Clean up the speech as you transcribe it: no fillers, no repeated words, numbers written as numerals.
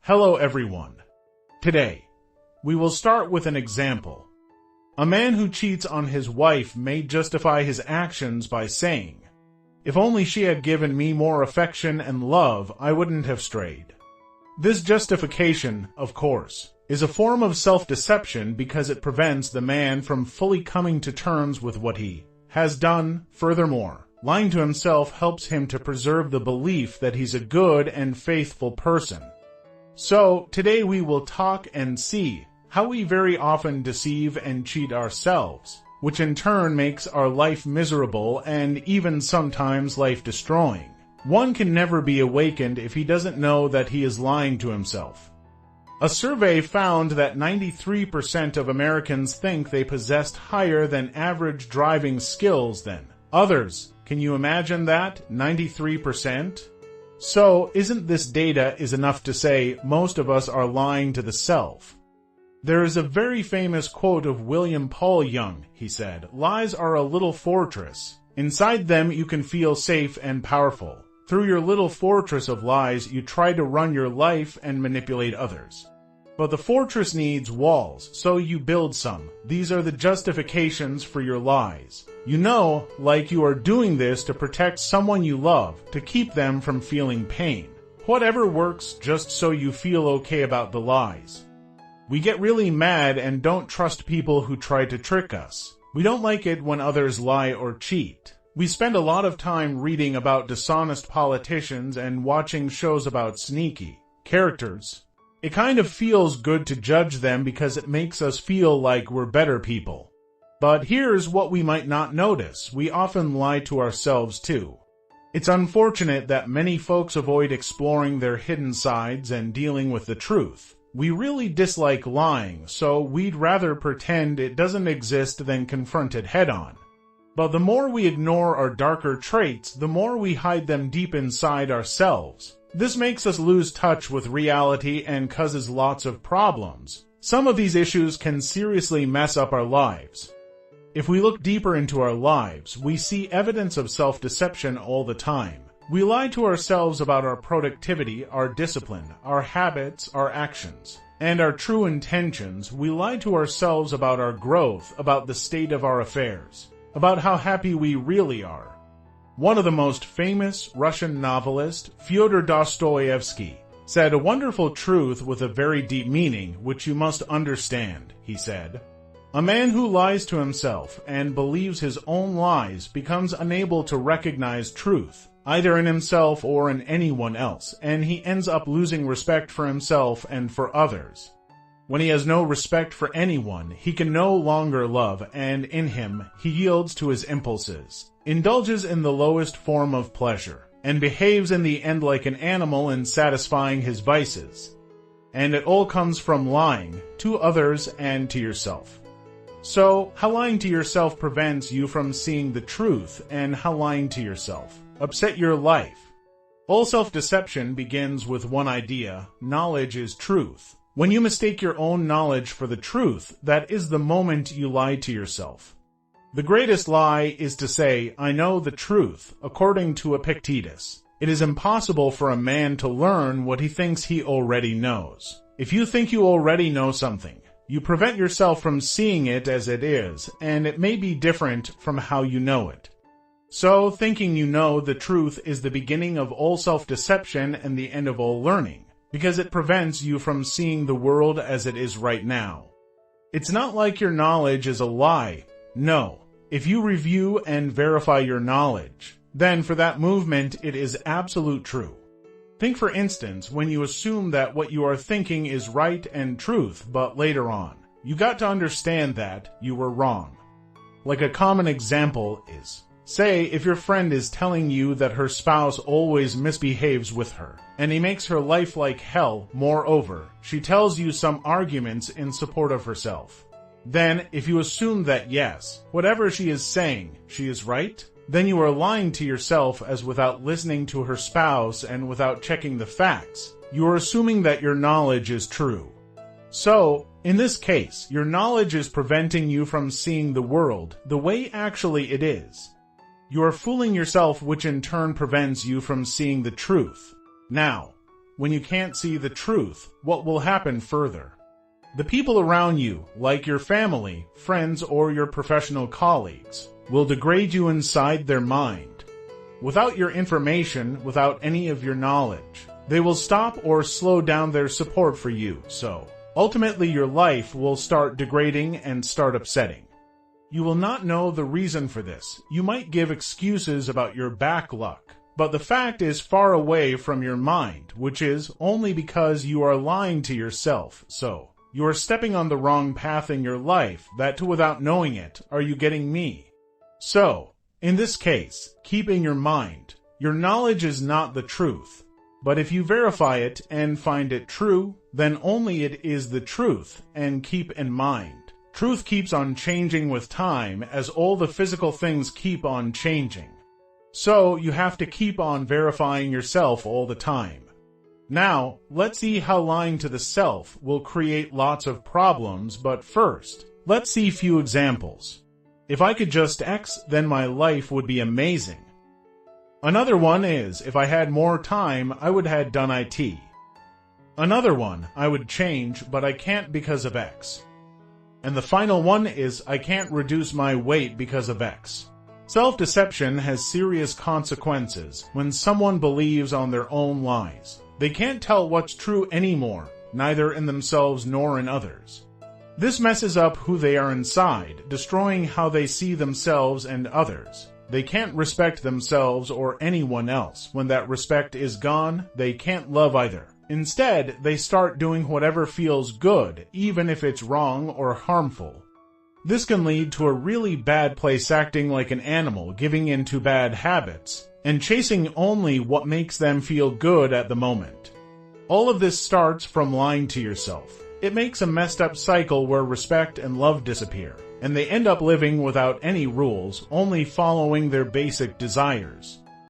Hello everyone. Today, we will start with an example. A man who cheats on his wife may justify his actions by saying, "If only she had given me more affection and love, I wouldn't have strayed." This justification, of course, is a form of self-deception because it prevents the man from fully coming to terms with what he has done. Furthermore, lying to himself helps him to preserve the belief that he's a good and faithful person. So, today we will talk and see how we very often deceive and cheat ourselves, which in turn makes our life miserable and even sometimes life-destroying. One can never be awakened if he doesn't know that he is lying to himself. A survey found that 93% of Americans think they possessed higher than average driving skills than others. Can you imagine that? 93%? So, isn't this data is enough to say most of us are lying to the self? There is a very famous quote of William Paul Young. He said, "Lies are a little fortress. Inside them you can feel safe and powerful. Through your little fortress of lies, you try to run your life and manipulate others. But the fortress needs walls, so you build some. These are the justifications for your lies. You know, like you are doing this to protect someone you love, to keep them from feeling pain. Whatever works just so you feel okay about the lies." We get really mad and don't trust people who try to trick us. We don't like it when others lie or cheat. We spend a lot of time reading about dishonest politicians and watching shows about sneaky characters. It kind of feels good to judge them because it makes us feel like we're better people. But here's what we might not notice. We often lie to ourselves too. It's unfortunate that many folks avoid exploring their hidden sides and dealing with the truth. We really dislike lying, so we'd rather pretend it doesn't exist than confront it head-on. But the more we ignore our darker traits, the more we hide them deep inside ourselves. This makes us lose touch with reality and causes lots of problems. Some of these issues can seriously mess up our lives. If we look deeper into our lives, we see evidence of self-deception all the time. We lie to ourselves about our productivity, our discipline, our habits, our actions, and our true intentions. We lie to ourselves about our growth, about the state of our affairs, about how happy we really are. One of the most famous Russian novelists, Fyodor Dostoevsky, said a wonderful truth with a very deep meaning, which you must understand. He said, "A man who lies to himself and believes his own lies becomes unable to recognize truth, either in himself or in anyone else, and he ends up losing respect for himself and for others. When he has no respect for anyone, he can no longer love, and in him, he yields to his impulses, indulges in the lowest form of pleasure, and behaves in the end like an animal in satisfying his vices. And it all comes from lying to others and to yourself." So, how lying to yourself prevents you from seeing the truth, and how lying to yourself upset your life? All self-deception begins with one idea: knowledge is truth. When you mistake your own knowledge for the truth, that is the moment you lie to yourself. The greatest lie is to say, "I know the truth," according to Epictetus. It is impossible for a man to learn what he thinks he already knows. If you think you already know something, you prevent yourself from seeing it as it is, and it may be different from how you know it. So, thinking you know the truth is the beginning of all self-deception and the end of all learning, because it prevents you from seeing the world as it is right now. It's not like your knowledge is a lie. No. If you review and verify your knowledge, then for that movement it is absolute true. Think, for instance, when you assume that what you are thinking is right and truth, but later on, you got to understand that you were wrong. Like a common example is, say, if your friend is telling you that her spouse always misbehaves with her, and he makes her life like hell. Moreover, she tells you some arguments in support of herself. Then, if you assume that yes, whatever she is saying, she is right, then you are lying to yourself, as without listening to her spouse and without checking the facts, you are assuming that your knowledge is true. So, in this case, your knowledge is preventing you from seeing the world the way actually it is. You are fooling yourself, which in turn prevents you from seeing the truth. Now, when you can't see the truth, what will happen further. The people around you, like your family, friends, or your professional colleagues, will degrade you inside their mind. Without your information, without any of your knowledge, they will stop or slow down their support for you, so ultimately your life will start degrading and start upsetting. You will not know the reason for this. You might give excuses about your bad luck, but the fact is far away from your mind, which is only because you are lying to yourself, so you are stepping on the wrong path in your life that, without knowing it, are you getting me? So, in this case, keep in your mind, your knowledge is not the truth. But if you verify it and find it true, then only it is the truth, and keep in mind. Truth keeps on changing with time as all the physical things keep on changing. So you have to keep on verifying yourself all the time. Now, let's see how lying to the self will create lots of problems, but first, let's see a few examples. If I could just X, then my life would be amazing. Another one is, if I had more time, I would have done IT. Another one, I would change, but I can't because of X. And the final one is, I can't reduce my weight because of X. Self-deception has serious consequences when someone believes on their own lies. They can't tell what's true anymore, neither in themselves nor in others. This messes up who they are inside, destroying how they see themselves and others. They can't respect themselves or anyone else. When that respect is gone, they can't love either. Instead, they start doing whatever feels good, even if it's wrong or harmful. This can lead to a really bad place, acting like an animal, giving in to bad habits, and chasing only what makes them feel good at the moment. All of this starts from lying to yourself. It makes a messed up cycle where respect and love disappear, and they end up living without any rules, only following their basic desires.